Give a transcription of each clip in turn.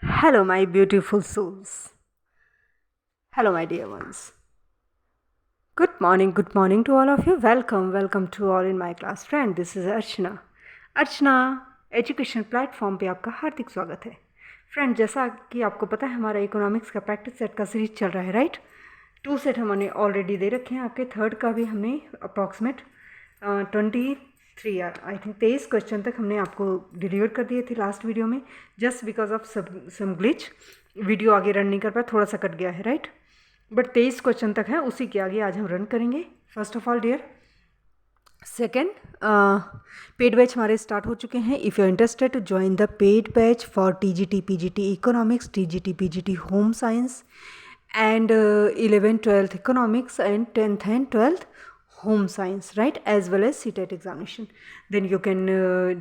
Hello, my beautiful souls. Hello, my dear ones. Good morning to all of you. Welcome to all in my class. Friend, this is Archana. Archana education platform पे आपका हार्दिक स्वागत है। Friend, जैसा कि आपको पता है हमारा इकोनॉमिक्स का प्रैक्टिस सेट का सीरीज चल रहा है, राइट। 2 सेट हमने ऑलरेडी दे रखे हैं, आपके थर्ड का भी हमने अप्रॉक्सीमेट 23 आई थिंक 23 क्वेश्चन तक हमने आपको डिलीवर कर दिए थे लास्ट वीडियो में। Just because of some glitch video आगे रन नहीं कर पाया, थोड़ा सा कट गया है, राइट। बट 23 क्वेश्चन तक है, उसी के आगे आज हम रन करेंगे। First of all dear, second paid batch हमारे स्टार्ट हो चुके हैं। If you are interested to join the paid batch for TGT PGT economics, TGT PGT home science and 11th 12th economics and 10th and 12th home science, right, as well as CTET examination, then you can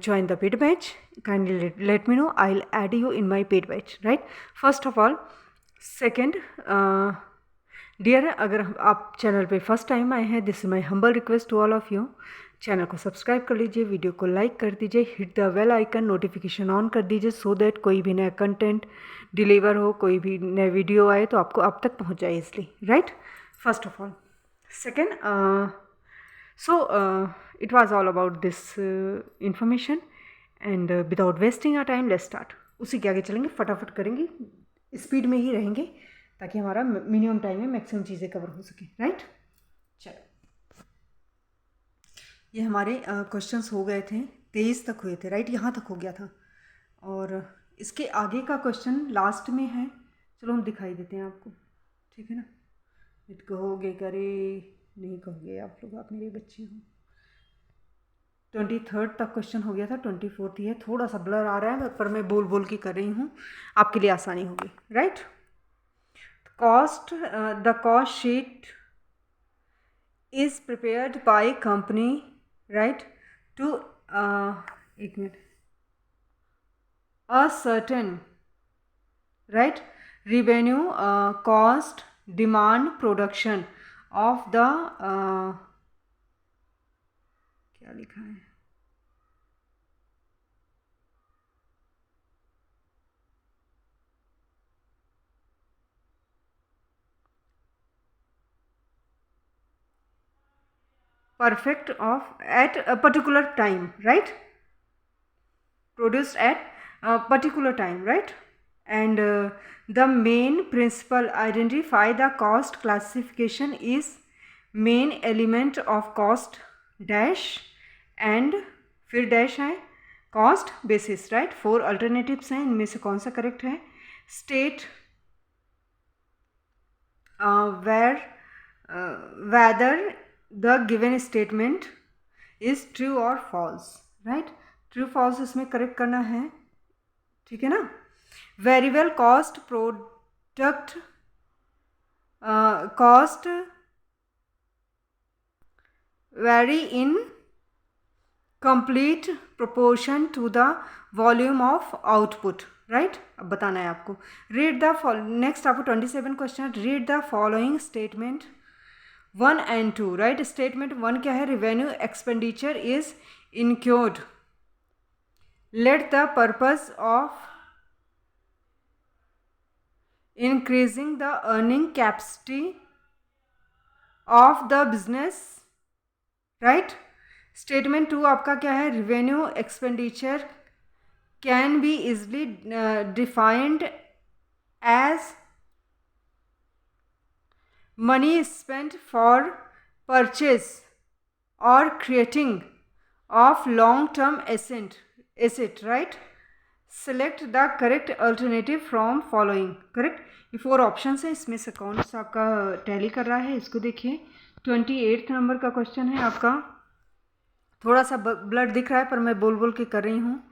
join the paid batch. Kindly let me know, I'll add you in my paid batch, right. First of all, second, dear, अगर आप channel पे first time आए हैं, this is my humble request to all of you, channel को subscribe कर लीजिए, video को like कर दीजिए, hit the bell icon, notification on कर दीजिए, सो दैट कोई भी नया कंटेंट डिलीवर हो, कोई भी नया वीडियो आए तो आपको आप तक पहुंच जाए इसलिए, right. First of all, second, so it was all about this information and without wasting our time let's start. उसी के आगे चलेंगे, फटाफट करेंगे, स्पीड में ही रहेंगे ताकि हमारा मिनिमम टाइम में मैक्सिमम चीज़ें कवर हो सके, राइट। चलो, ये हमारे क्वेश्चंस हो गए थे, 23 तक हुए थे, राइट, यहाँ तक हो गया था। और इसके आगे का क्वेश्चन लास्ट में है, चलो हम दिखाई देते हैं आपको, ठीक है ना। इत कहोगे करे नहीं कहोगे आप लोग, आप मेरे बच्चे हो। 23 तक क्वेश्चन हो गया था, 24 ही है, थोड़ा सा ब्लर आ रहा है पर मैं बोल बोल के कर रही हूँ, आपके लिए आसानी होगी, right. the cost sheet is prepared by company, right, to एक minute, a certain, right, revenue, cost, demand, production of the क्या लिखा है, perfect of at a particular time, right, produced at a particular time, right. And the main principle, identify the cost classification is main element of cost dash and फिर dash है cost basis, right. 4 alternatives हैं, इनमें से कौन सा correct है। State whether the given statement is true or false, right, true false इसमें correct करना है, ठीक है ना। Variable cost product cost vary in complete proportion to the volume of output, right। अब बताना है आपको। रीड द नेक्स्ट आपको 27 question, read the following statement 1 and 2, right. Statement 1 क्या है, revenue expenditure is incurred, let the purpose of increasing the earning capacity of the business, right। Statement 2 आपका क्या है, revenue expenditure can be easily defined as money spent for purchase और creating of long term asset, right. Select the correct alternative from following, correct. ये 4 option है, इसमें से कौन सा आपका टैली कर रहा है, इसको देखिए। 28 नंबर का क्वेश्चन है आपका, थोड़ा सा ब्लड दिख रहा है पर मैं बोल बोल के कर रही हूँ,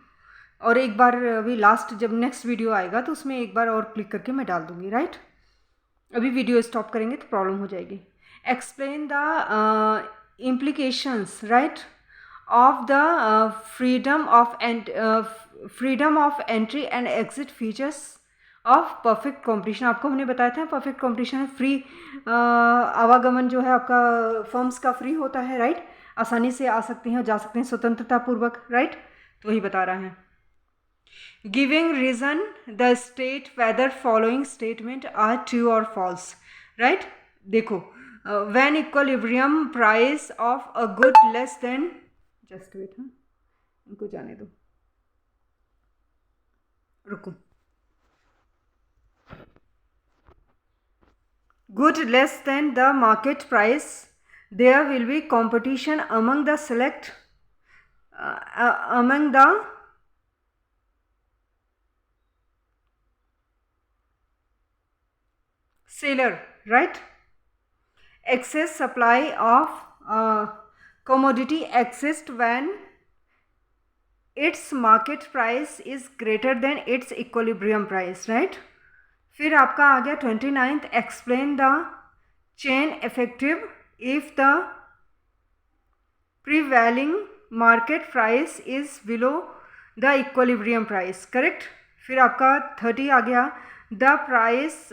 और एक बार अभी लास्ट जब नेक्स्ट वीडियो आएगा तो उसमें एक बार और क्लिक करके मैं डाल दूँगी, राइट। अभी वीडियो स्टॉप करेंगे तो प्रॉब्लम हो जाएगी। Explain the implications, right, of the freedom of entry and exit features of perfect competition। आपको हमने बताया था परफेक्ट कॉम्पिटिशन है, फ्री आवागमन जो है आपका फर्म्स का फ्री होता है, राइट। आसानी से आ सकते हैं और जा सकते हैं स्वतंत्रता पूर्वक, राइट। तो वही बता रहा है। Giving reason the state whether following statement are true or false, right? देखो, when equilibrium price of a good less than, just wait, हाँ, उनको जाने दो, रुको, good less than the market price, there will be competition among the among the seller, right? Excess supply of commodity exists when its market price is greater than its equilibrium price, right? फिर आपका आ गया 29th, explain the chain effective if the prevailing market price is below the equilibrium price, correct? फिर आपका 30 आ गया, the price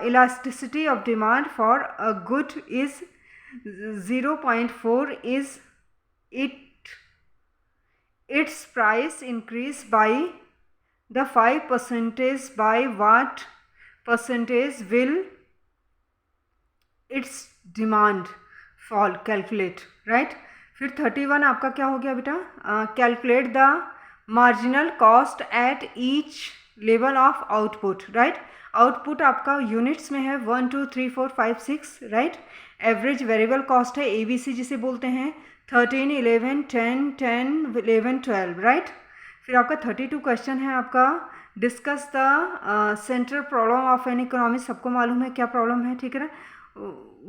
elasticity of demand for a good is 0.4, is its price increase by the 5% by what percentage will its demand fall, calculate, right? फिर 31 आपका क्या हो गया बेटा, calculate the marginal cost at each level of output, right? Output आपका units में है 1 2 3 4 5 6, right? Average variable cost है ABC जिसे बोलते हैं 13 11 10 10 11 12, राइट? फिर आपका 32 क्वेश्चन है आपका, discuss the central problem of an economy, सबको मालूम है क्या प्रॉब्लम है, ठीक है ना?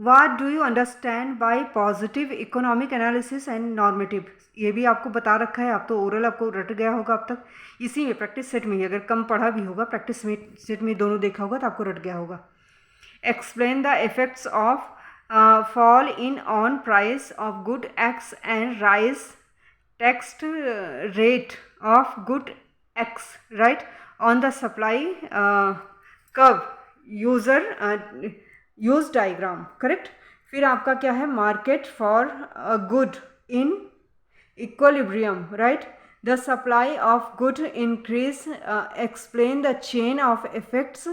What do you understand by positive economic analysis and normative, ये भी आपको बता रखा है, आप तो ओरल आपको रट गया होगा अब तक, इसी में प्रैक्टिस सेट में ही, अगर कम पढ़ा भी होगा प्रैक्टिस में सेट में दोनों देखा होगा तो आपको रट गया होगा. Explain the effects of fall in on price of good x and rise text rate of good x, right, on the supply curve use diagram, correct? फिर आपका क्या है, market for a good in equilibrium, right? The supply of good increase, explain the chain of effects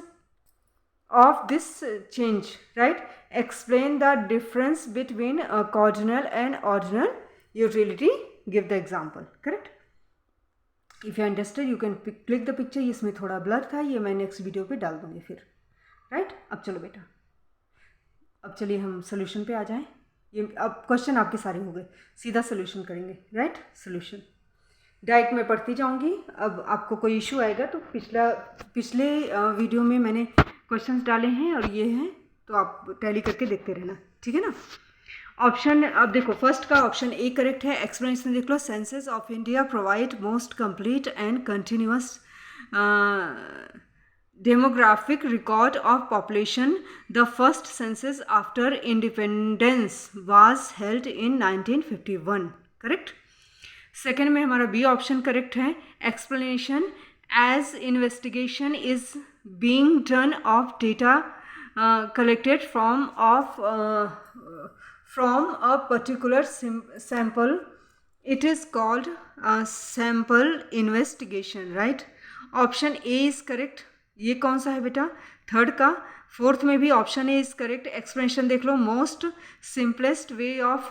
of this change, right? Explain the difference between cardinal and ordinal utility, give the example, correct? If you understood you can click the picture, इसमें थोड़ा blur था, ये मैं next video पे डाल दूँगी फिर, right? अब चलो बेटा, अब चलिए हम सोल्यूशन पे आ जाएं. ये अब क्वेश्चन आपके सारे हो गए, सीधा सोल्यूशन करेंगे, राइट? सोल्यूशन डायरेक्ट मैं पढ़ती जाऊंगी. अब आपको कोई इशू आएगा तो पिछले वीडियो में मैंने क्वेश्चंस डाले हैं और ये हैं, तो आप टैली करके देखते रहना, ठीक है ना? ऑप्शन अब देखो, फर्स्ट का ऑप्शन ए करेक्ट है. एक्सप्लेनेशन देख लो, census of India provide most complete and continuous demographic record of population. The first census after independence was held in 1951, correct? Second में हमारा बी ऑप्शन करेक्ट है. Explanation, as investigation is being done of data collected from a particular sample, it is called sample investigation, right? Option A is correct. ये कौन सा है बेटा, third का. Fourth में भी option A is correct. Explanation देख लो, most simplest way of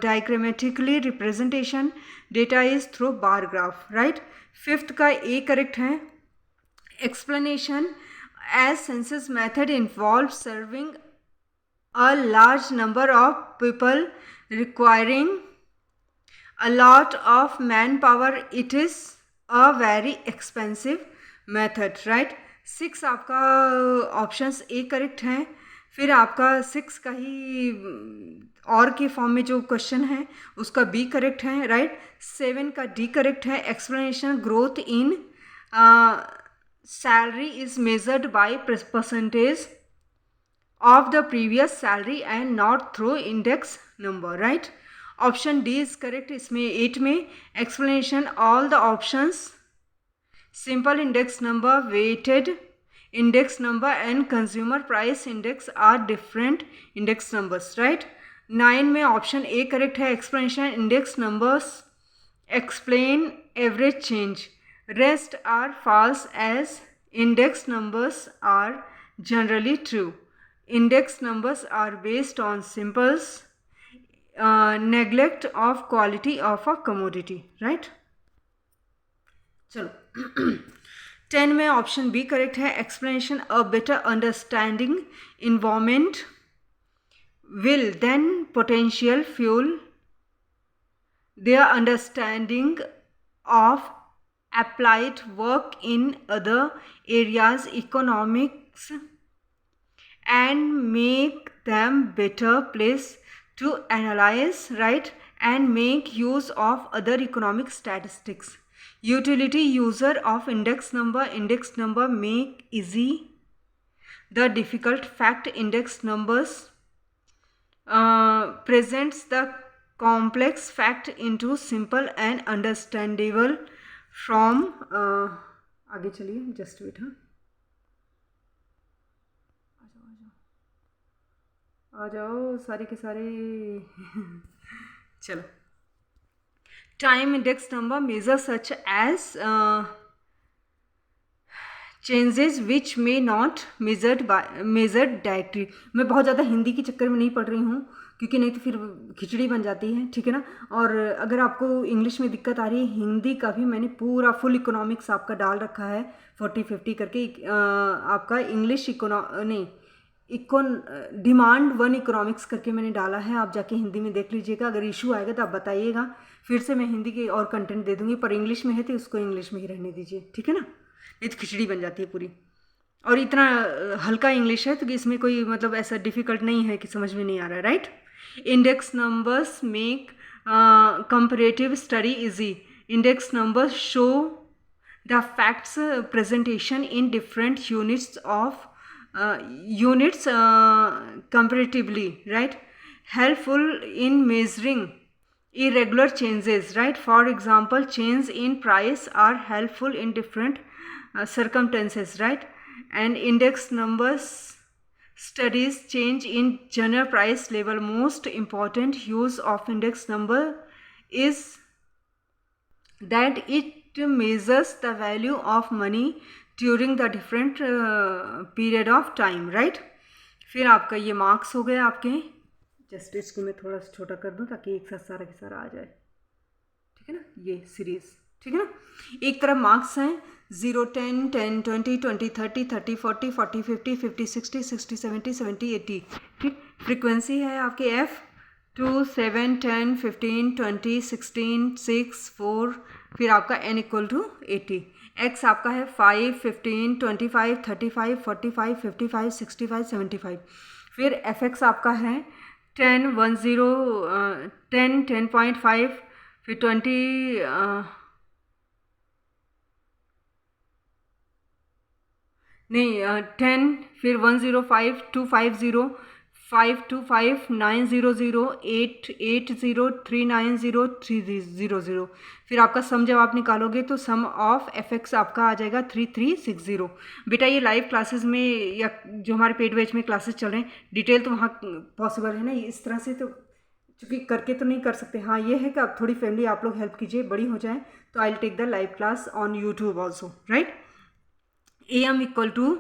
diagrammatically representation data is through bar graph, right? Fifth का ए करेक्ट है. Explanation, as census method involve serving a large number of people requiring a lot of manpower, it is a very expensive method, right? 6 आपका options A correct हैं. फिर आपका 6 का ही और के form में जो क्वेश्चन है उसका बी करेक्ट है, राइट? 7 का डी करेक्ट है. Explanation, growth in salary is measured by percentage of the previous salary and not through index number, right? Option D is correct. इसमें 8 में explanation, all the options simple index number, weighted index number and consumer price index are different index numbers, right? 9 में option A correct है. Explanation, index numbers explain average change, Rest are false as index numbers are generally true. Index numbers are based on simples, neglect of quality of a commodity, right? चलो 10 में option B correct है. Explanation a better understanding environment will then potential fuel their understanding of applied work in other areas economics and make them better place to analyze, right, and make use of other economic statistics. Utility user of index number make easy the difficult fact. Index numbers presents the complex fact into simple and understandable from आगे चलिए, just wait. हाँ, आ जाओ सारे के सारे. चलो. Time index number measure such as changes which may not measured directly. मैं बहुत ज़्यादा हिंदी के चक्कर में नहीं पढ़ रही हूँ, क्योंकि नहीं तो फिर खिचड़ी बन जाती है, ठीक है ना. और अगर आपको इंग्लिश में दिक्कत आ रही है, हिंदी का भी मैंने पूरा फुल इकोनॉमिक्स आपका डाल रखा है 40-50 करके. आपका इंग्लिश डिमांड 1 इकोनॉमिक्स करके मैंने डाला है. आप जाके हिंदी में देख लीजिएगा. अगर इशू आएगा तो आप बताइएगा, फिर से मैं हिंदी के और कंटेंट दे दूँगी. पर इंग्लिश में है तो उसको इंग्लिश में ही रहने दीजिए, ठीक है ना. नहीं तो खिचड़ी बन जाती है पूरी. और इतना हल्का इंग्लिश है तो कि इसमें कोई मतलब ऐसा डिफ़िकल्ट नहीं है कि समझ में नहीं आ रहा है, right. Index numbers make comparative study easy. Index numbers show the facts presentation in different units comparatively, right, helpful in measuring irregular changes, right. For example, change in price are helpful in different circumstances, right. And index numbers studies change in general price level. Most important use of index number is that it measures the value of money during the different period of time, right. फिर आपका ये marks हो गए आपके. Just इसको मैं थोड़ा सा छोटा कर दूं ताकि एक साथ सारा के सारा आ जाए, ठीक है ना. ये सीरीज, ठीक है ना. एक तरफ मार्क्स हैं 0, 10, 10, 20, 20, 30, 30, 40, 40, 50, 50, 60, 60, 70, 70, 80. ठीक. फ्रीक्वेंसी है आपके F 2, 7, 10, 15, 20, 16, 6, 4. फिर आपका n = 80. x आपका है 5, 15, 25, 35, 45, 55, 65, 75. फिर fx आपका है 10, 10, 10.5, फिर 20, नहीं 10, फिर 105, 250, 525, 900, 880, 390, 300. फिर आपका सम जब आप निकालोगे तो सम ऑफ fx आपका आ जाएगा 3360. बेटा ये लाइव क्लासेस में या जो हमारे पेड बैच में क्लासेस चल रहे हैं, डिटेल तो वहाँ पॉसिबल है ना. इस तरह से तो चूँकि करके तो नहीं कर सकते. हाँ, ये है कि आप थोड़ी फैमिली आप लोग हेल्प कीजिए, बड़ी हो जाए तो I will take the live class on YouTube also, right. am =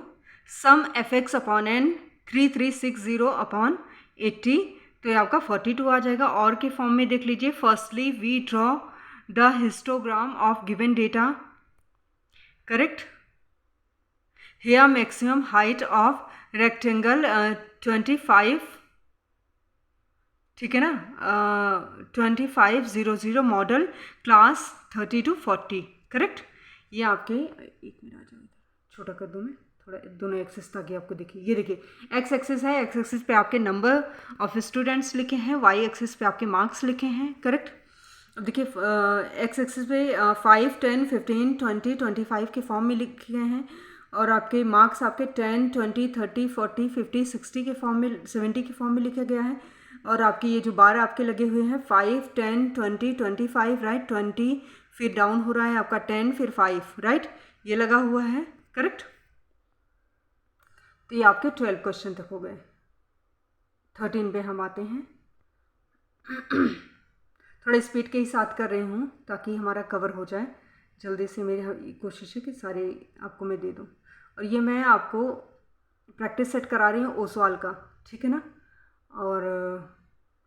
sum fx upon n 3360 upon 80. तो ये आपका 42 आ जाएगा. और के फॉर्म में देख लीजिए. Firstly we draw the histogram of given data, correct. Here maximum height of rectangle 25, ठीक है ना. 2500 मॉडल क्लास 30 to 40, करेक्ट. ये आपके एक मिनट आ जाओ, छोटा कर दूँ मैं थोड़ा दोनों एक्सेस ताकि आपको देखिए. ये देखिए एक्स एक्सेस है. एक्स एक्सेस पे आपके नंबर ऑफ स्टूडेंट्स लिखे हैं, वाई एक्सेस पे आपके मार्क्स लिखे हैं, करेक्ट. अब देखिए एक्स एक्सेस पे 5, 10, 15, 20, 25 के फॉर्म में लिखे गए हैं. और आपके मार्क्स आपके 10, 20, 30, 40, 50, 60 के फॉर्म में, 70 के फॉर्म में लिखा गया है. और आपके ये जो बार आपके लगे हुए हैं 5, 10, 20, 25, राइट. 20 फिर डाउन हो रहा है आपका 10, फिर 5, राइट. ये लगा हुआ है, करेक्ट. तो ये आपके 12 क्वेश्चन तक हो गए. 13 पे हम आते हैं. थोड़ा स्पीड के ही साथ कर रही हूँ ताकि हमारा कवर हो जाए. जल्दी से मेरी कोशिश है कि सारे आपको मैं दे दूँ। और ये मैं आपको प्रैक्टिस सेट करा रही हूँ ओसवाल का, ठीक है ना। और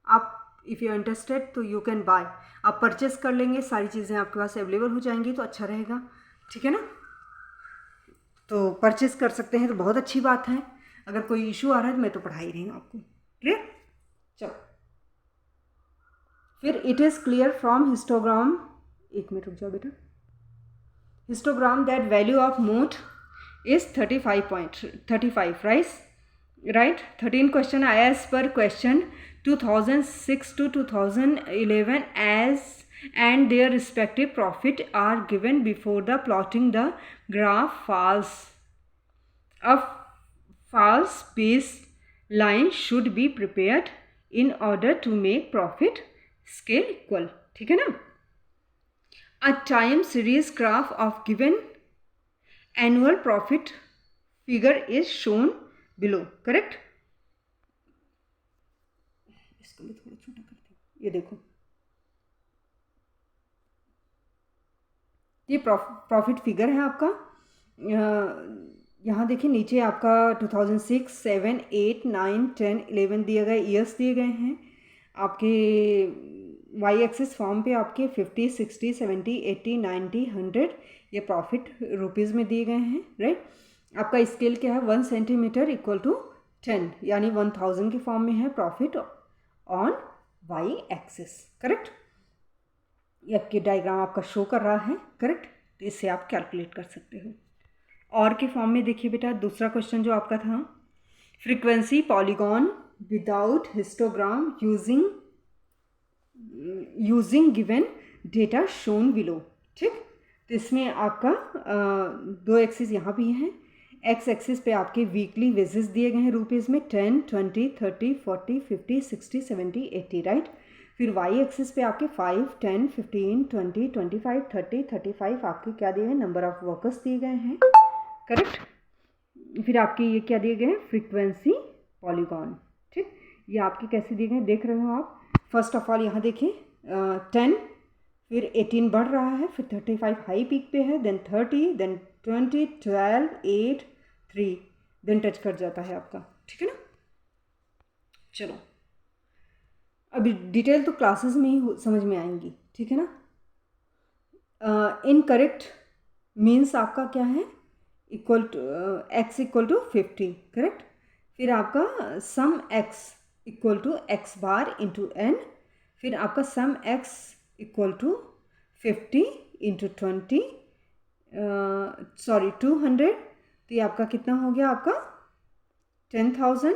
आप इफ़ यू इंटरेस्टेड तो यू कैन बाय, आप परचेस कर लेंगे, सारी चीज़ें आपके पास अवेलेबल हो जाएंगी तो अच्छा रहेगा, ठीक है ना। तो परचेस कर सकते हैं तो बहुत अच्छी बात है। अगर कोई इशू आ रहा है तो मैं तो पढ़ा ही रही हूँ आपको, क्लियर। चलो फिर it is clear from histogram, एक मिनट रुक जाओ बेटा, हिस्टोग्राम दैट वैल्यू ऑफ मोट is 35.35, right. 13 question as per question 2006 to 2011 as and their respective profit are given before the plotting the graph falls. A false baseline should be prepared in order to make profit scale equal, ठीक है ना। A time series graph of given annual profit figure is shown below, correct। इसको मैं थोड़ा छोटा करती हूँ, ये देखो, ये प्रॉफिट फिगर है आपका। यहाँ देखिए नीचे आपका 2006, 7, 8, 9, 10, 11 दिए गए ईयर्स दिए गए हैं। आपके वाई एक्सिस फॉर्म पे आपके 50, 60, 70, 80, 90, 100 ये प्रॉफिट रुपीज़ में दिए गए हैं, राइट। आपका स्केल क्या है, 1 सेंटीमीटर इक्वल टू 10, यानी 1000 के फॉर्म में है profit on Y axis, correct. ये आपके डायग्राम आपका शो कर रहा है, करेक्ट। तो इससे आप कैलकुलेट कर सकते हो। और के फॉर्म में देखिए बेटा, दूसरा क्वेश्चन जो आपका था, frequency polygon without histogram using given data shown below, ठीक। तो इसमें आपका दो एक्सिस यहाँ भी हैं। एक्स एक्सिस पे आपके वीकली वेजेस दिए गए हैं रुपीज़ में, 10, 20, 30, 40, 50, 60, 70, 80, राइट। फिर वाई एक्सिस पे आपके 5, 10, 15, 20, 25, 30, 35 आपके क्या दिए हैं, नंबर ऑफ वर्कर्स दिए गए हैं, करेक्ट। फिर आपके ये क्या दिए गए हैं, फ्रीक्वेंसी पॉलीगॉन, ठीक। ये आपके कैसे दिए गए देख रहे हो आप। फर्स्ट ऑफ ऑल यहाँ देखिए 10, फिर 18 बढ़ रहा है, फिर 35 हाई पीक पे है, देन 30, देन 20, 12, 8, 3, देन टच कर जाता है आपका, ठीक है ना। चलो अभी डिटेल तो क्लासेस में ही समझ में आएंगी, ठीक है ना। इनकरेक्ट मीन्स आपका क्या है, equal to X equal to 50, correct. फिर आपका sum X equal to X bar into N, फिर आपका sum X equal to 50 into 20 200, तो ये आपका कितना हो गया, आपका 10,000।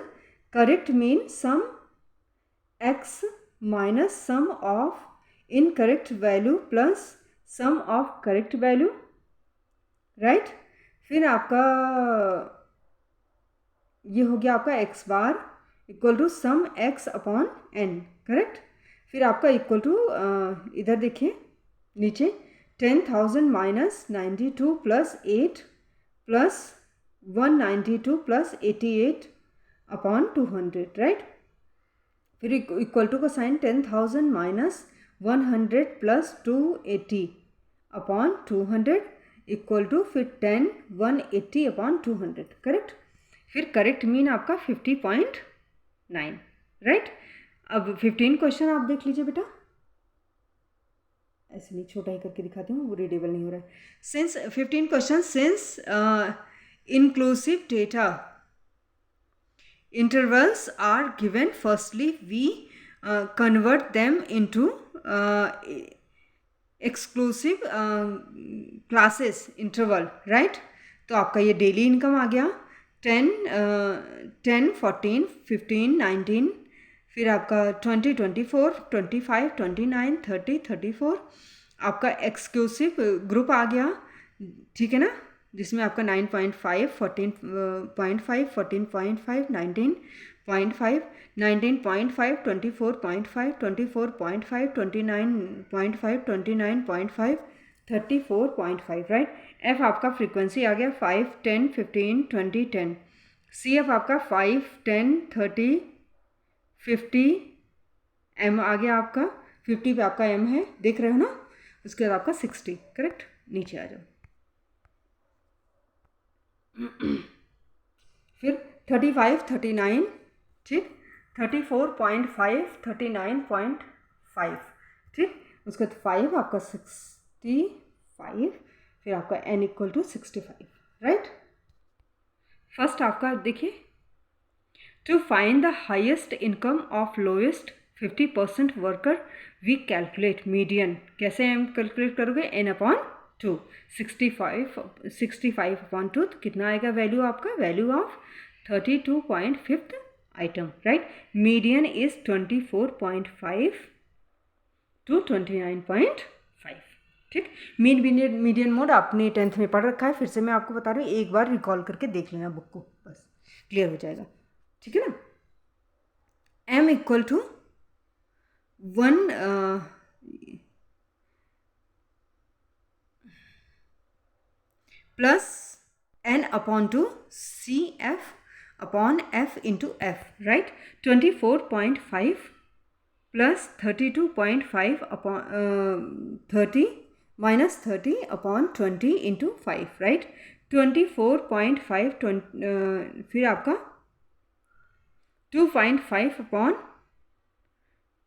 Correct mean sum X minus sum of incorrect value plus sum of correct value, right. फिर आपका ये हो गया आपका X bar equal to sum X upon N, correct. फिर आपका इक्वल टू इधर देखिए नीचे 10,000 minus 92 plus 8 plus 192 plus 88 upon 200, right. फिर इक्वल टू का sign 10,000 minus 100 plus 280 upon 200 equal to फिर 10, 180 अपॉन 200, करेक्ट। फिर करेक्ट मीन आपका 50.9, राइट। अब 15 क्वेश्चन आप देख लीजिए बेटा, ऐसे नहीं छोटा ही करके दिखाती हूँ, वो रीडेबल नहीं हो रहा है। Since 15 question, since inclusive data intervals are given, firstly we convert them into exclusive classes interval, right। तो आपका ये डेली इनकम आ गया 10, 14, 15, 19, फिर आपका 20, 24, 25, 29, 30, 34 आपका एक्सक्लूसिव ग्रुप आ गया, ठीक है ना, जिसमें आपका 9.5, 14.5, 14.5, 19.5, 19.5, 24.5, 24.5, 29.5, 29.5, 34.5, राइट। एफ आपका फ्रीक्वेंसी आ गया 5, 10, 15, 20, 10। सी एफ आपका 5, 10, 30, 50 एम आ गया आपका, 50 पे आपका एम है, देख रहे हो ना। उसके बाद आपका 60, करेक्ट। नीचे आ जाओ। फिर 35, 39, ठीक, 34.5, 39.5, ठीक, उसके बाद 5 आपका 65, फिर आपका n equal to 65, right. First आपका देखिए, to find the highest income of lowest 50% worker we calculate median. कैसे हम कैलकुलेट करोगे? n अपॉन 2, 65 अपॉन 2, तो कितना आएगा वैल्यू आपका? Value of 32.5 item, right. Median is 24.5 to 29.5, ठीक। मीडियन मोड आपने 10th में पढ़ रखा है, फिर से मैं आपको बता रही हूँ, एक बार रिकॉल करके देख लेना बुक को, बस क्लियर हो जाएगा, ठीक है ना। m equal to 1 plus n upon 2 CF upon F into F, right. 24.5 plus 32.5 upon 30 minus 30 upon 20 into 5, right. 24.5 फिर आपका 2.5 upon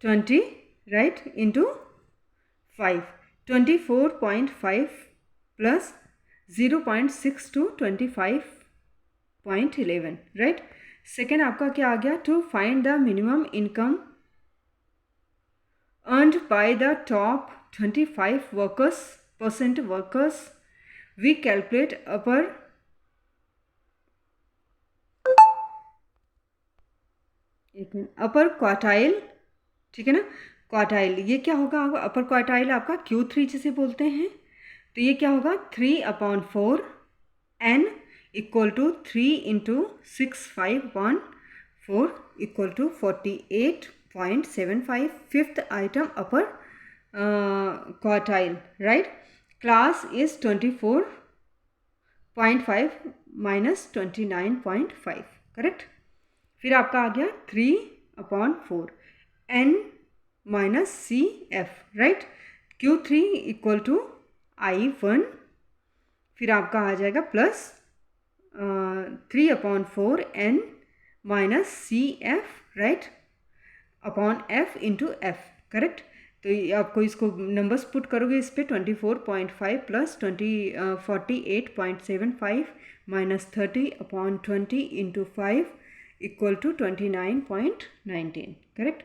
20, right, into 5, 24.5 plus 0.6 to 25.11, right. Second आपका क्या आ गया? To find the minimum income earned by the top 25% workers we calculate upper quartile, ठीक है ना। Quartile ये क्या होगा? अपर क्वार्टाइल आपका Q3 जिसे बोलते हैं, तो ये क्या होगा? 3/4 n equal to 3 into 6/5/4 equal to 48.75। Fifth item upper quartile, right. Class is 24.5 minus 29.5, correct. फिर आपका आ गया 3/4 n minus CF, right. Q3 equal to I1, फिर आपका आ जाएगा plus 3/4 n minus CF, right, upon F into F, correct. तो आपको इसको नंबर्स पुट करोगे इस पर 24.5 plus 48.75 minus 30 upon 20 into 5 equal to 29.19, correct.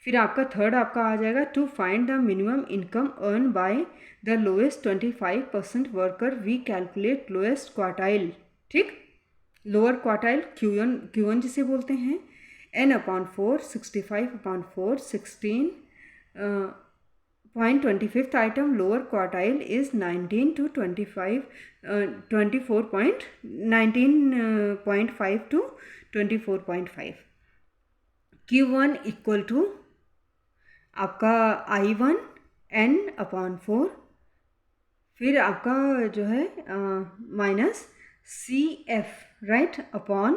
फिर आपका थर्ड आपका आ जाएगा to find the minimum income earn by the lowest 25% worker we calculate lowest quartile, ठीक। लोअर क्वार्टाइल Q1 जिसे बोलते हैं, n/4 65/4 16.25 item lower quartile is 19 to 25 19.5 to 24.5। Q1 equal to आपका I1 n/4, फिर आपका जो है minus CF, right, upon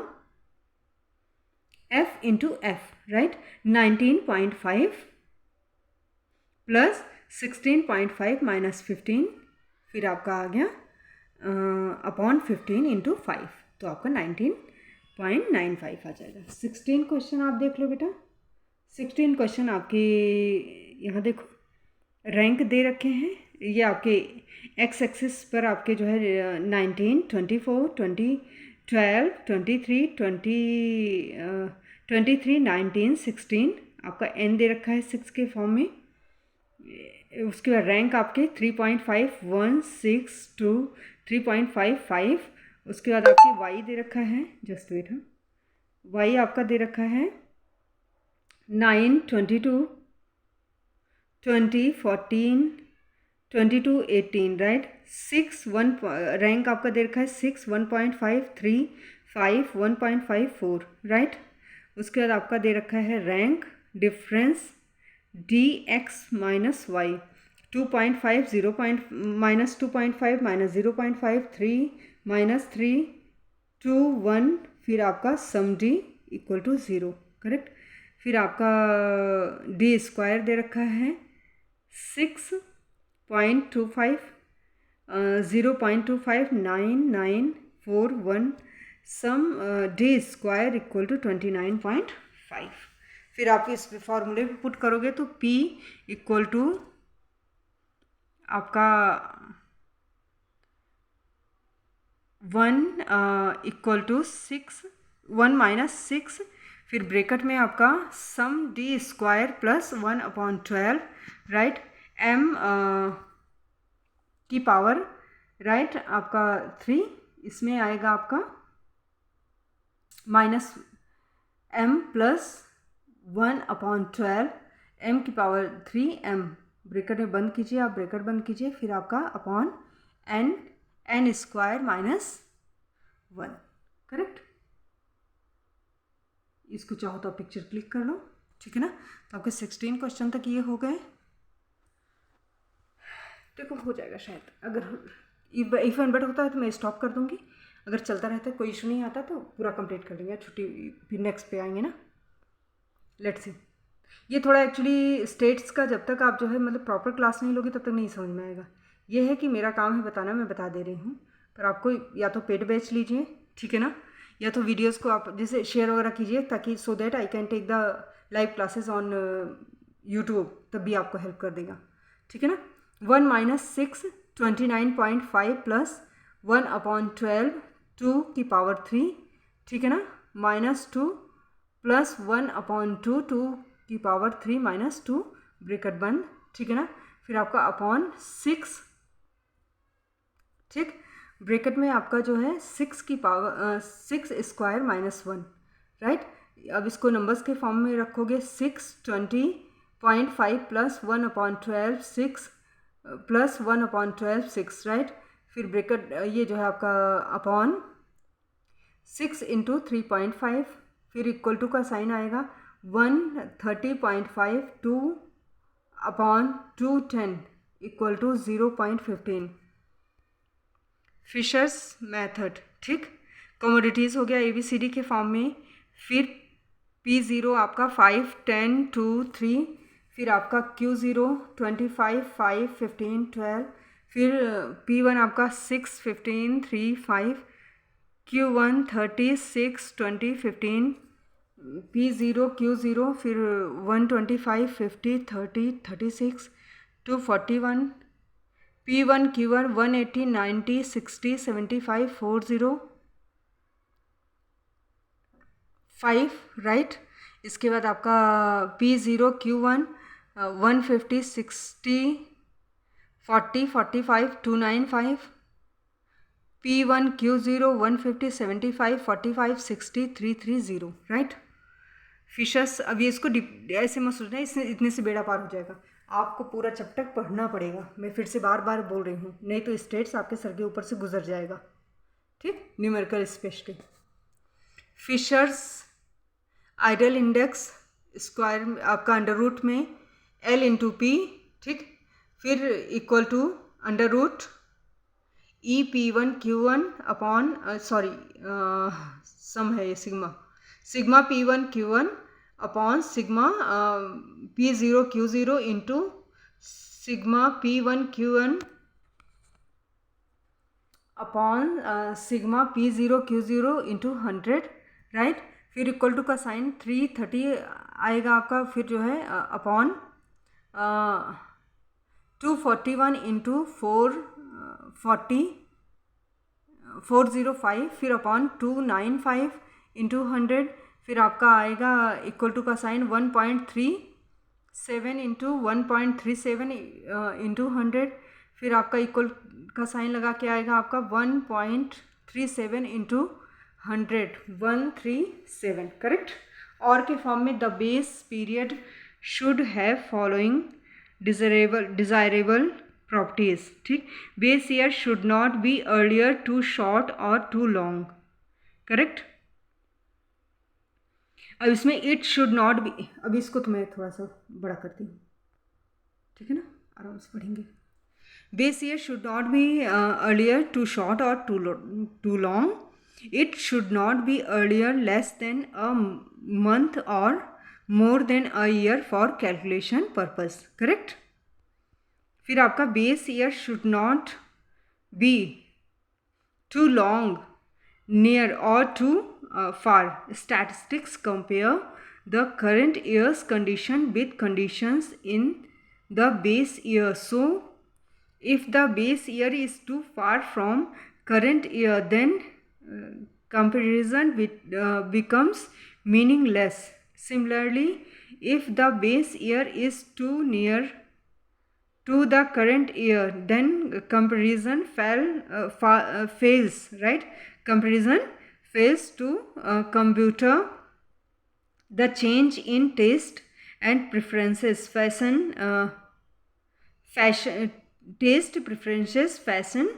F into F, right. 19.5 plus 16.5 minus 15, फिर आपका आ गया अपॉन 15 इंटू 5, तो आपका 19.95 आ जाएगा। 16 क्वेश्चन आप देख लो बेटा। 16 क्वेश्चन आपके यहाँ देखो, रैंक दे रखे हैं। ये आपके एक्स एक्सिस पर आपके जो है 19, 24, 20, 12, 23, 23, 19, 16 आपका n दे रखा है 6 के फॉर्म में। उसके बाद रैंक आपके 3.5, 1, 6, 2, 3.55। उसके बाद आपकी y दे रखा है, जस्ट वेट, हाँ, y आपका दे रखा है 9, 22, 20, 14, 22, 18, राइट। 6, 1 रैंक आपका दे रखा है 6, 1.5, 3, 5, 1.54, राइट। उसके बाद आपका दे रखा है rank difference dx minus Y 2.5, 0. Minus 2.5 minus 0.5 3 minus 3 2 1, फिर आपका sum d equal to 0, correct. फिर आपका d स्क्वायर दे रखा है 6.25 0.259941 sum D square equal to 29.5। फिर आप इस फॉर्मूले पे पुट करोगे तो P इक्वल टू आपका 1 इक्वल टू 1 माइनस 6, फिर ब्रैकेट में आपका sum D square plus 1/12, right, m की पावर, राइट, आपका 3, इसमें आएगा आपका माइनस m प्लस 1/12 m की पावर 3m, ब्रैकेट में बंद कीजिए, आप ब्रैकेट बंद कीजिए, फिर आपका upon n square minus 1, correct. इसको चाहो तो आप पिक्चर क्लिक कर लो, ठीक है ना। तो आपके 16 क्वेश्चन तक ये हो गए। देखो हो जाएगा शायद, अगर इफ एंड बट होता है तो मैं स्टॉप कर दूंगी, अगर चलता रहता है कोई इशू नहीं आता तो पूरा कंप्लीट कर देंगे, छुट्टी फिर नेक्स्ट पे आएंगे ना। लेट्स सी, ये थोड़ा एक्चुअली स्टेट्स का जब तक आप जो है मतलब प्रॉपर क्लास नहीं लोगे तब तक नहीं समझ में आएगा। ये है कि मेरा काम है बताना, मैं बता दे रही हूँ, पर आपको या तो पेड बैच लीजिए, ठीक है ना, या तो वीडियोस को आप जैसे शेयर वगैरह कीजिए ताकि so that I can take the live classes on YouTube, तब भी आपको हेल्प कर देगा, ठीक है ना। 1 माइनस 6 29.5 प्लस 1/12 2 की पावर 3, ठीक है ना, माइनस 2 प्लस 1/2 2 की पावर 3 माइनस 2, ब्रैकेट बंद, ठीक है ना, फिर आपका अपॉन 6, ठीक, ब्रैकेट में आपका जो है 6 की पावर 6 स्क्वायर माइनस 1, राइट। अब इसको नंबर्स के फॉर्म में रखोगे, 6 20.5 प्लस 1/12 6 प्लस 1/12 6, राइट, फिर ब्रैकेट ये जो है आपका अपॉन 6 इंटू 3.5, फिर इक्वल टू का साइन आएगा 130.5 2 upon 210 equal to 0.15, Fisher's method, ठीक। कमोडिटीज़ हो गया ABCD के फॉर्म में, फिर P0 आपका 5 10 2 3, फिर आपका Q0 25 5 15 12, फिर P1 आपका 6 15 3 5, Q1 30 6 20 15, P0 Q0 फिर 125 50 30 36 241, P1 Q1 180 90 60 75 40 5, राइट। इसके बाद आपका P0 Q1 150 60 40 45 295, P1 Q0 150 75 45 60 330, right. Fishers, अभी इसको ऐसे मत सोचना इसने इतने से बेड़ा पार हो जाएगा, आपको पूरा चैप्टर पढ़ना पड़ेगा, मैं फिर से बार बार बोल रही हूँ, नहीं तो स्टेट्स आपके सर के ऊपर से गुजर जाएगा, ठीक, numerical specially. Fisher's ideal index square आपका अंडर रूट में L इंटू P, ठीक, फिर equal to under root E P1 Q1 upon sum है ये sigma P1 Q1 upon sigma P0 Q0 into sigma P1 Q1 upon sigma P0 Q0 into 100, right, फिर equal to का साइन 330 आएगा आपका, फिर जो है अपॉन 241 इंटू 405, फिर अपॉन 295 इंटू 100, फिर आपका आएगा इक्वल टू का साइन 1.37 इंटू 1.37 इंटू 100, फिर आपका इक्वल का साइन लगा के आएगा आपका 1.37 इंटू 100 137, करेक्ट। और के फॉर्म में the base period should have following desirable properties, ठीक, base year should not be earlier too short और टू लॉन्ग, करेक्ट। अब इसमें इट शुड नॉट बी, अब इसको तो मैं थोड़ा सा बड़ा करती हूँ, ठीक है ना, आराम से पढ़ेंगे। Base year should not be earlier too short और too long, it should not be earlier less than a month और more than a year for calculation purpose, correct. फिर आपका base year should not be too long, near, or too far. Statistics compare the current year's condition with conditions in the base year. So, if the base year is too far from current year, then comparison becomes meaningless. Similarly, if the base year is too near to the current year, then comparison fails, right? Comparison fails to compute the change in taste and preferences, taste, preferences, fashion,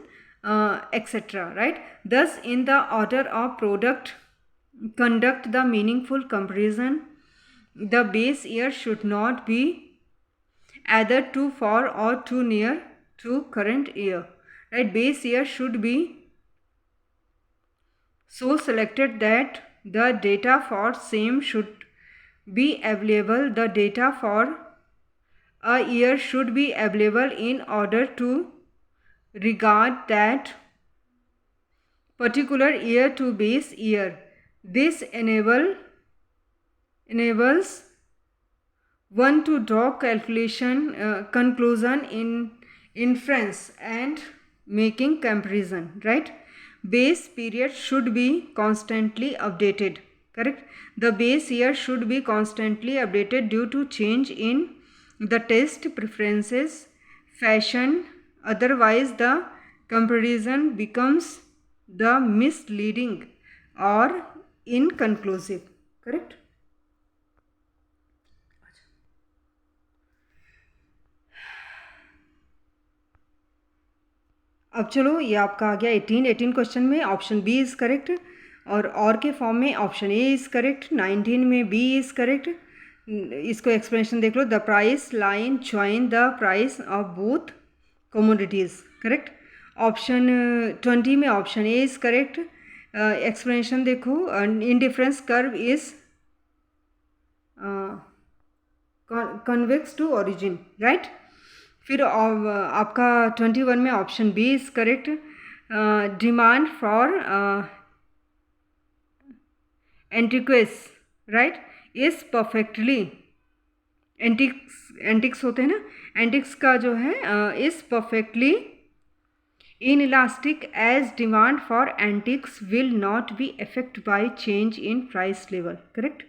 etc. Right? Thus, in the order of product, conduct the meaningful comparison. The base year should not be either too far or too near to current year. Right? Base year should be so selected that the data for same should be available. The data for a year should be available in order to regard that particular year to base year. This enables one to draw conclusion in inference and making comparison, right? Base period should be constantly updated, correct? The base year should be constantly updated due to change in the taste, preferences, fashion. Otherwise, the comparison becomes the misleading or inconclusive, correct? अब चलो ये आपका आ गया 18 question में option B is correct और के form में ऑप्शन ए इज़ करेक्ट 19 में बी इज़ करेक्ट इसको एक्सप्लेनेशन देख लो the price line join the price of both commodities correct option 20 में option A is correct explanation देखो indifference curve is convex to origin right फिर आपका 21 में option B is correct demand for antiques right is perfectly antiques होते हैं ना antiques का जो है is perfectly inelastic as demand for antiques will not B affect by change in price level correct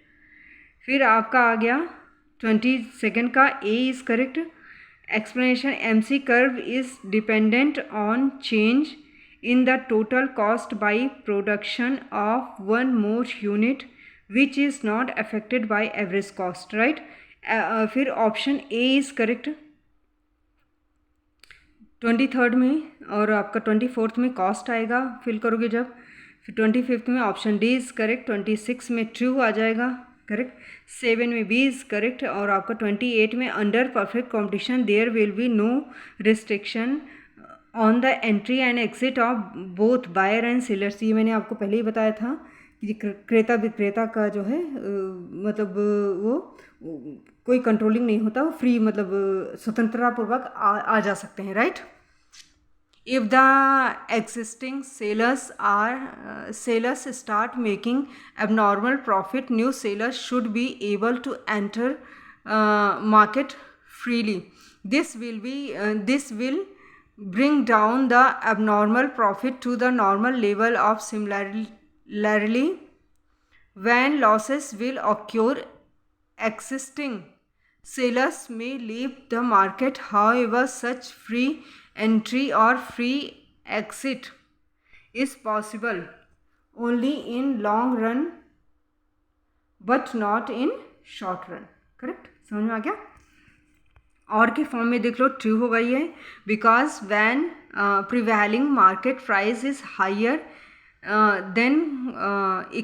फिर आपका आ गया 22 का ए is correct explanation MC curve is dependent on change in the total cost by production of one more unit which is not affected by average cost right फिर option A is correct 23rd में और आपका 24th में cost आएगा fill करोगे जब फिर 25th में ऑप्शन डी इज़ करेक्ट 26 में ट्रू आ जाएगा करेक्ट 7 में बी इज़ करेक्ट और आपका 28 में under perfect competition there will be no restriction on the entry and exit of both buyer and sellers ये मैंने आपको पहले ही बताया था कि क्रेता विक्रेता का जो है मतलब वो कोई कंट्रोलिंग नहीं होता वो फ्री मतलब स्वतंत्रतापूर्वक आ जा सकते हैं right If the existing sellers start making abnormal profit, new sellers should be able to enter market freely. This will bring down the abnormal profit to the normal level of similarly when losses will occur. Existing sellers may leave the market. However, such free entry or free exit is possible only in long run but not in short run correct समझ में आ गया और के form में देख लो true हो गई है because when prevailing market price is higher than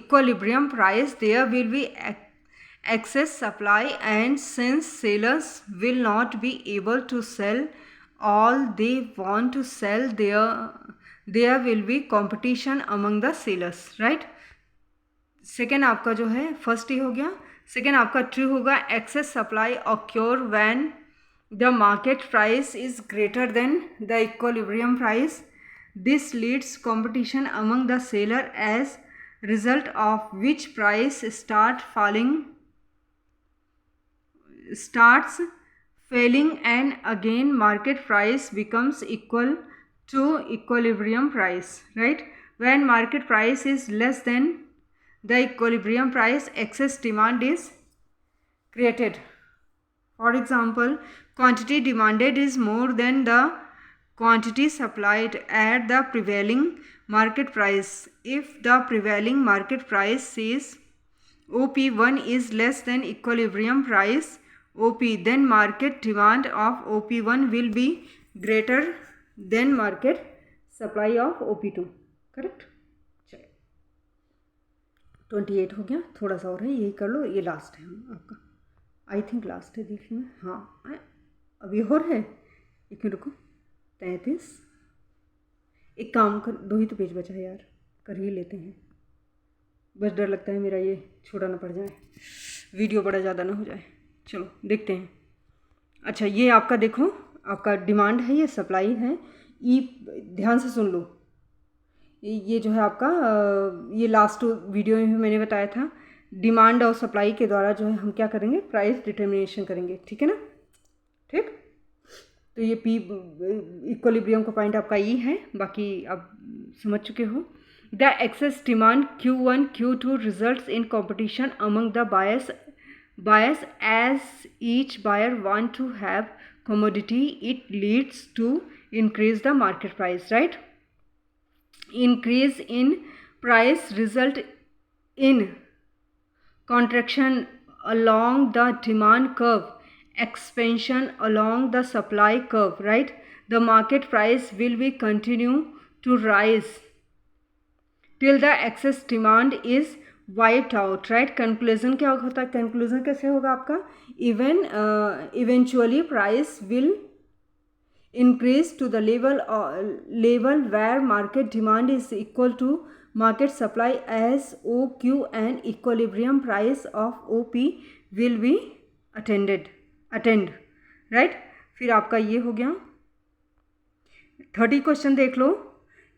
equilibrium price there will be excess supply and since sellers will not be able to sell all they want to sell there will be competition among the sellers right second आपका जो है first ही हो गया second आपका true होगा excess supply occur when the market price is greater than the equilibrium price This leads competition among the seller, as result of which price starts falling, and again market price becomes equal to equilibrium price, right? When market price is less than the equilibrium price, excess demand is created. For example, quantity demanded is more than the quantity supplied at the prevailing market price. If the prevailing market price is OP1 is less than equilibrium price OP, then market demand of OP1 will be greater than market supply of OP2. Correct? चलिए 28 हो गया, थोड़ा सा और है, यही कर लो, ये लास्ट है आपका, आई थिंक लास्ट है, देखिए हाँ अभी और है, एक मिनट रुको, 33, एक काम कर, 2 ही तो पेज बचा है यार, कर ही लेते हैं, बस डर लगता है मेरा ये छोटा ना पड़ जाए, वीडियो बड़ा ज़्यादा ना हो जाए। चलो देखते हैं। अच्छा, ये आपका देखो, आपका डिमांड है, ये सप्लाई है, ई ध्यान से सुन लो, ये जो है आपका, ये लास्ट वीडियो में भी मैंने बताया था, डिमांड और सप्लाई के द्वारा जो है हम क्या करेंगे, प्राइस डिटर्मिनेशन करेंगे, ठीक है ना? ठीक, तो ये पी इक्विलिब्रियम का पॉइंट आपका ई है, बाकी आप समझ चुके हो। The excess demand Q1 Q2 results in competition among the buyers as each buyer want to have commodity, it leads to increase the market price, right? Increase in price result in contraction along the demand curve, expansion along the supply curve, right? The market price will be continue to rise till the excess demand is wiped out, right? Conclusion क्या होता है? Conclusion कैसे होगा आपका? Eventually price will increase to the level where market demand is equal to market supply as OQ, and equilibrium price of OP will be attained, right? फिर आपका ये हो गया। 30 क्वेश्चन देख लो।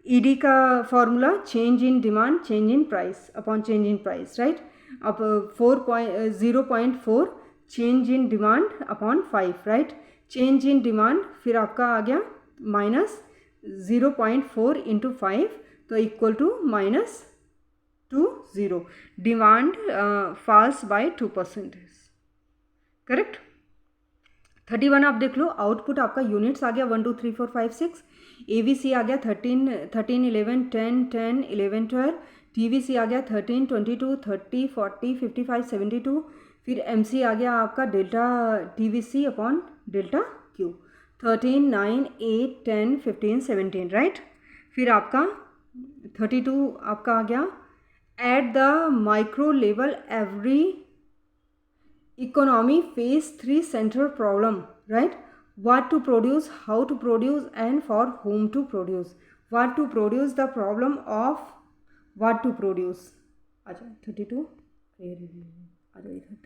ED का formula, change in demand change in price upon change in price, right? अब 0.4 change in demand upon 5, right? Change in demand फिर आपका आ गया -0.4 इंटू 5, तो equal to -20। Demand falls by 2%, correct? 31 आप देख लो। आउटपुट आपका यूनिट्स आ गया 1 2 3 4 5 6, ABC आ गया 13 11 10 10 11 12, TVC आ गया 13 22 30 40 55 72, फिर MC आ गया आपका delta TVC upon delta Q 13 9 8 10 15 17, right? फिर आपका 32 आपका आ गया at the micro level every economy face 3 central problem, right? What to produce, how to produce, and for whom to produce. What to produce, the problem of what to produce. अच्छा 32 आ जाओ इधर,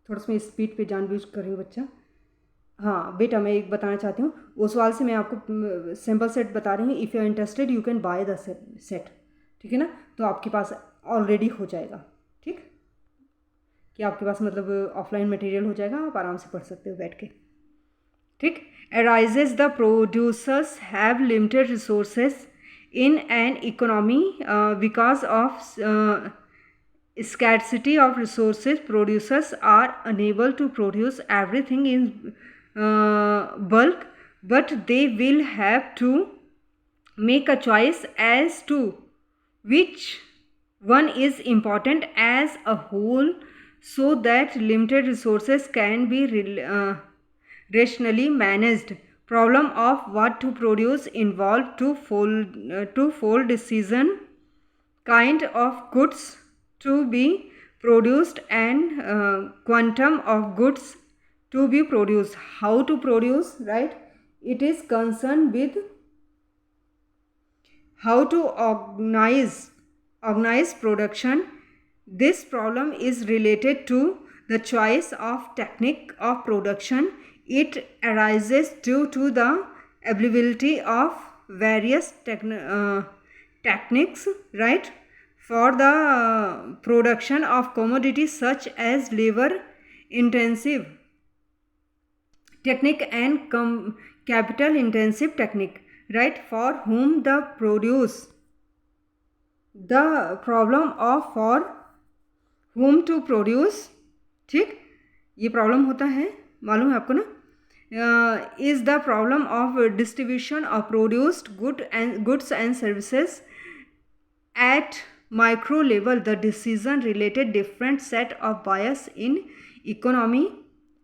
थोड़ा सा मैं स्पीड पे जानबूझ कर रही हूँ बच्चा। हाँ बेटा, मैं एक बताना चाहती हूँ, वो सवाल से मैं आपको सैम्पल सेट बता रही हूँ। If you are interested you can buy the set, ठीक है ना? तो आपके पास ऑलरेडी हो जाएगा, ठीक, कि आपके पास मतलब ऑफलाइन मटेरियल हो जाएगा, आप आराम से पढ़ सकते हो बैठ के, ठीक। Arises the producers have limited resources in an economy because of scarcity of resources. Producers are unable to produce everything in bulk, but they will have to make a choice as to which one is important as a whole, so that limited resources can be rationally managed. Problem of what to produce involve twofold decision: kind of goods to be produced and quantum of goods to be produced. How to produce, right? It is concerned with how to organize production. This problem is related to the choice of technique of production. It arises due to the availability of various techniques, right, for the production of commodities such as labor intensive technique and capital intensive technique, right, for whom the problem of for whom to produce, ठीक, ये problem होता है, मालूम है आपको ना, is the problem of distribution of produced goods and services at micro level. The decision related different set of bias in economy,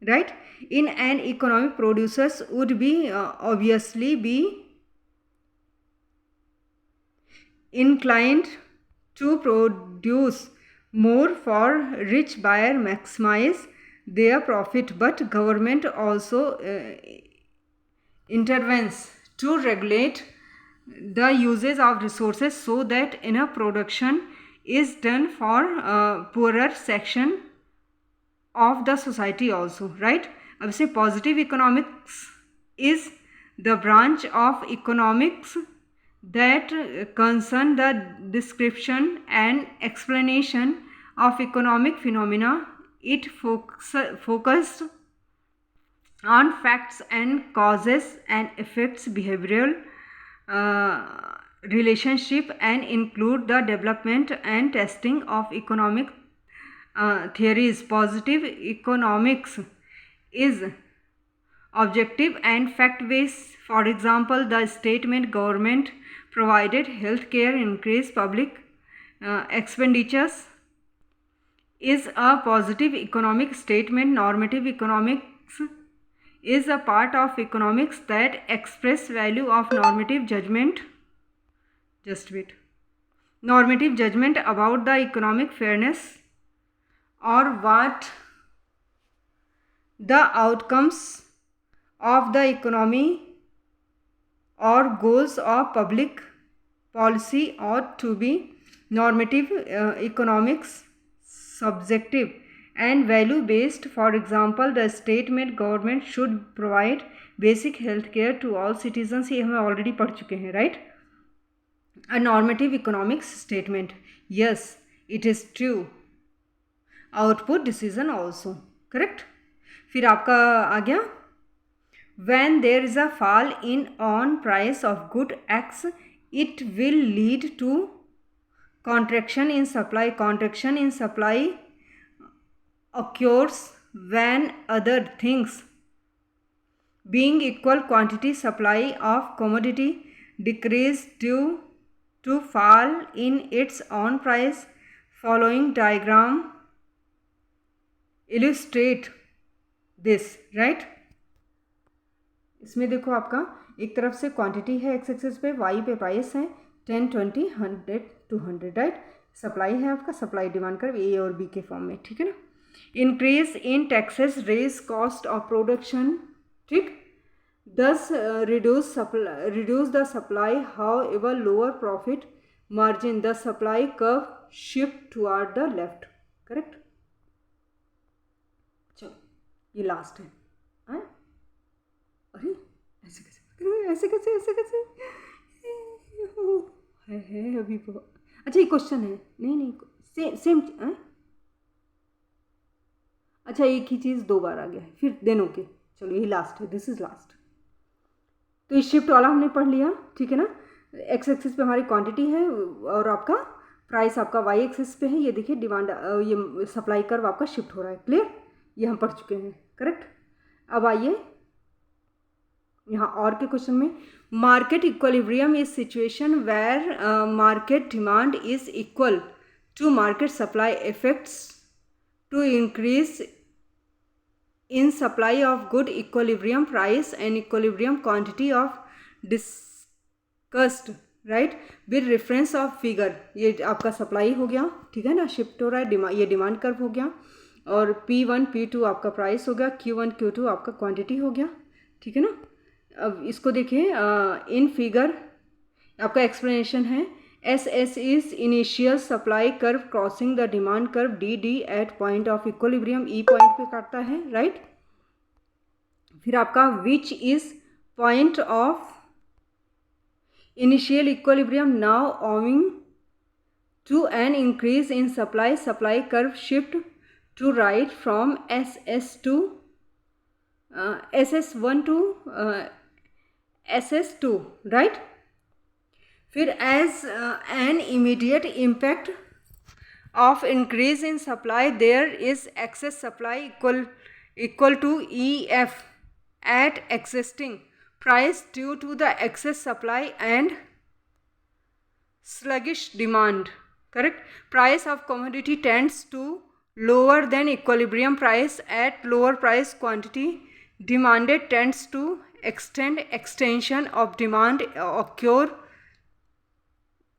right. In an economy, producers would be obviously be inclined to produce more for rich buyer maximize their profit, but government also intervenes to regulate the usage of resources so that enough production is done for poorer section of the society also, right. अब से positive economics is the branch of economics that concern the description and explanation of economic phenomena. It focused on facts and causes and affects behavioral relationship and include the development and testing of economic theories. Positive economics is objective and fact-based. For example, the statement government provided health care, increased public expenditures is a positive economic statement. Normative economics is a part of economics that express value of normative judgment. Just wait. Normative judgment about the economic fairness or what the outcomes of the economy or goals of public policy ought to be. Normative economics subjective and value based. For example, the statement government should provide basic health care to all citizens, ये हमें already पढ़ चुके हैं, right. A normative economics statement, yes, it is true. Output decision also, correct. फिर आपका आ गया, when there is a fall in on price of good X, it will lead to contraction in supply. Contraction in supply occurs when other things being equal, quantity supply of commodity decrease due to fall in its own price. Following diagram illustrate this, right. इसमें देखो आपका एक तरफ से quantity है x axis पे, Y पे price है 10, 20, 100, 200, राइट. सप्लाई है आपका, सप्लाई डिमांड कर्व ए और बी के फॉर्म में, ठीक है ना. Increase in taxes raise cost of production, ठीक. thus reduce the supply, however lower profit margin. The supply curve shift toward the left, correct. चलो ये लास्ट है. अरे ऐसे कैसे है अभी बहुत. अच्छा ये क्वेश्चन है, नहीं सेम अच्छा एक ही चीज़ दो बार आ गया है, फिर देन ओके. चलो ये लास्ट है, दिस इज लास्ट. तो ये शिफ्ट वाला हमने पढ़ लिया, ठीक है ना. एक्स एक्सिस पे हमारी क्वांटिटी है और आपका प्राइस आपका वाई एक्सिस पे है. ये देखिए डिमांड, ये सप्लाई कर्व आपका शिफ्ट हो रहा है. क्लियर, ये हम पढ़ चुके हैं, करेक्ट. अब आइए यहाँ और के क्वेश्चन में. Market equilibrium is situation where market demand is equal to market supply effects to increase in supply of good. Equilibrium price and equilibrium quantity of discussed, right, with reference of figure. ये आपका supply हो गया, ठीक है ना, shift हो रहा है, ये डिमांड कर्व हो गया, और P1 P2 आपका प्राइस हो गया, Q1 Q2 आपका क्वांटिटी हो गया, ठीक है ना. अब इसको देखिए, इन फिगर आपका एक्सप्लेनेशन है. SS is initial supply curve crossing the demand curve DD at point of equilibrium. E point पे काटता है, राइट. फिर आपका which is point of initial equilibrium. Now owing to an increase in supply curve shift to right from SS2 SS1 to SS2, right? फिर as an immediate impact of increase in supply, there is excess supply equal to EF at existing price due to the excess supply and sluggish demand. Correct? Price of commodity tends to lower than equilibrium price. At lower price, quantity demanded tends to extension of demand occur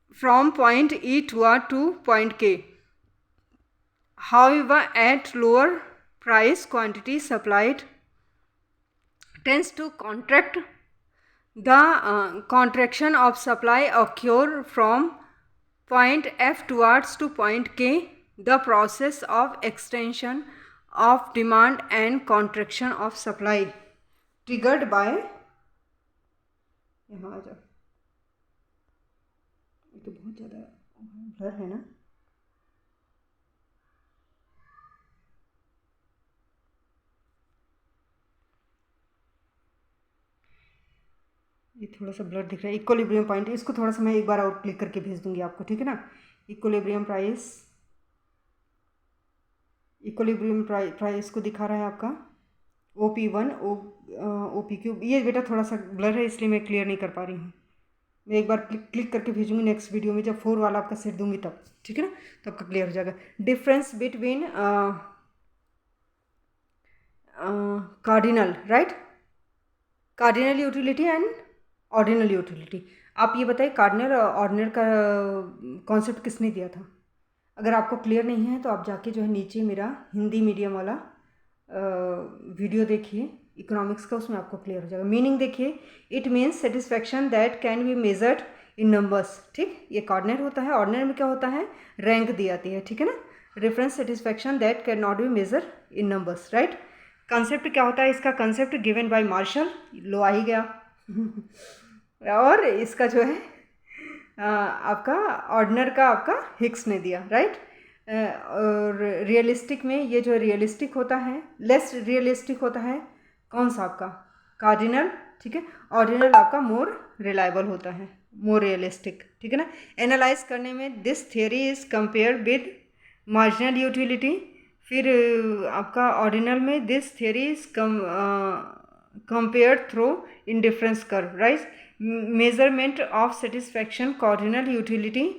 from point E toward to point K. However, at lower price, quantity supplied tends to contract. The contraction of supply occur from point F towards to point K. The process of extension of demand and contraction of supply triggered by, यहाँ आ जाओ, ये तो बहुत ज़्यादा blur है ना, ये थोड़ा सा ब्लर दिख रहा है. इक्विलिब्रियम पॉइंट, इसको थोड़ा सा मैं एक बार और क्लिक करके भेज दूंगी आपको, ठीक है ना. इक्विलिब्रियम प्राइस को दिखा रहा है आपका OP1 OPQ. ये बेटा थोड़ा सा ब्लर है इसलिए मैं क्लियर नहीं कर पा रही हूँ. मैं एक बार क्लिक करके भेजूंगी नेक्स्ट वीडियो में, जब 4 वाला आपका सेट दूंगी तब, ठीक है ना, तो आपका क्लियर हो जाएगा. Difference between cardinal, right, cardinal utility and ordinal utility. आप ये बताइए कार्डिनल और ऑर्डिनल का कॉन्सेप्ट किसने दिया था? अगर आपको क्लियर नहीं है तो आप जाके जो है नीचे मेरा हिंदी मीडियम वाला वीडियो देखिए इकोनॉमिक्स का, उसमें आपको क्लियर हो जाएगा. मीनिंग देखिए, it means satisfaction that can be measured in numbers. ठीक, ये कार्डिनल होता है. ऑर्डिनल में क्या होता है? रैंक दी जाती है, ठीक है ना. Reference satisfaction that can not be measure in numbers, right. Concept क्या होता है इसका? कंसेप्ट गिवन बाय मार्शल, लो आ ही गया. और इसका जो है आपका ऑर्डिनल का आपका हिक्स ने दिया, राइट. और रियलिस्टिक में ये जो रियलिस्टिक होता है, लेस रियलिस्टिक होता है कौन सा? आपका कार्डिनल, ठीक है. ऑर्डिनल आपका मोर रिलायबल होता है, मोर रियलिस्टिक, ठीक है ना. एनालाइज करने में this theory is compare with marginal utility. फिर आपका ऑर्डिनल में this theory is compare through indifference curve, right. Measurement of satisfaction, cardinal utility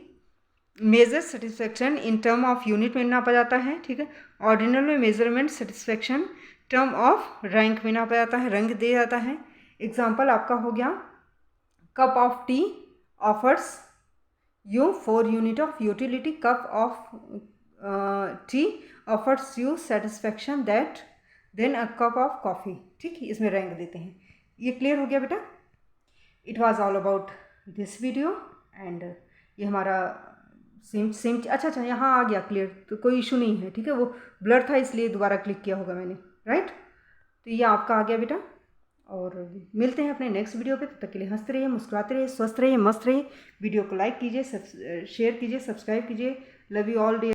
measure satisfaction in term of unit में नापा जाता है, ठीक है. ऑर्डिनल में measurement satisfaction term of rank में नापा जाता है, रैंक दिया जाता है. एग्जाम्पल आपका हो गया, cup of tea offers you 4 unit of utility. Cup of tea offers you satisfaction that than a cup of coffee, ठीक. इसमें रैंक देते हैं. ये क्लियर हो गया बेटा. It was all about this video and ये हमारा सेम अच्छा यहाँ आ गया क्लियर, तो कोई इशू नहीं है, ठीक है. वो ब्लर था इसलिए दोबारा क्लिक किया होगा मैंने, राइट. तो ये आपका आ गया बेटा. और मिलते हैं अपने नेक्स्ट वीडियो पे. तब तक के लिए हंसते रहिए, मुस्कुराते रहिए, स्वस्थ रहिए, मस्त रहिए. वीडियो को लाइक कीजिए, शेयर कीजिए, सब्सक्राइब कीजिए. Love you all dear.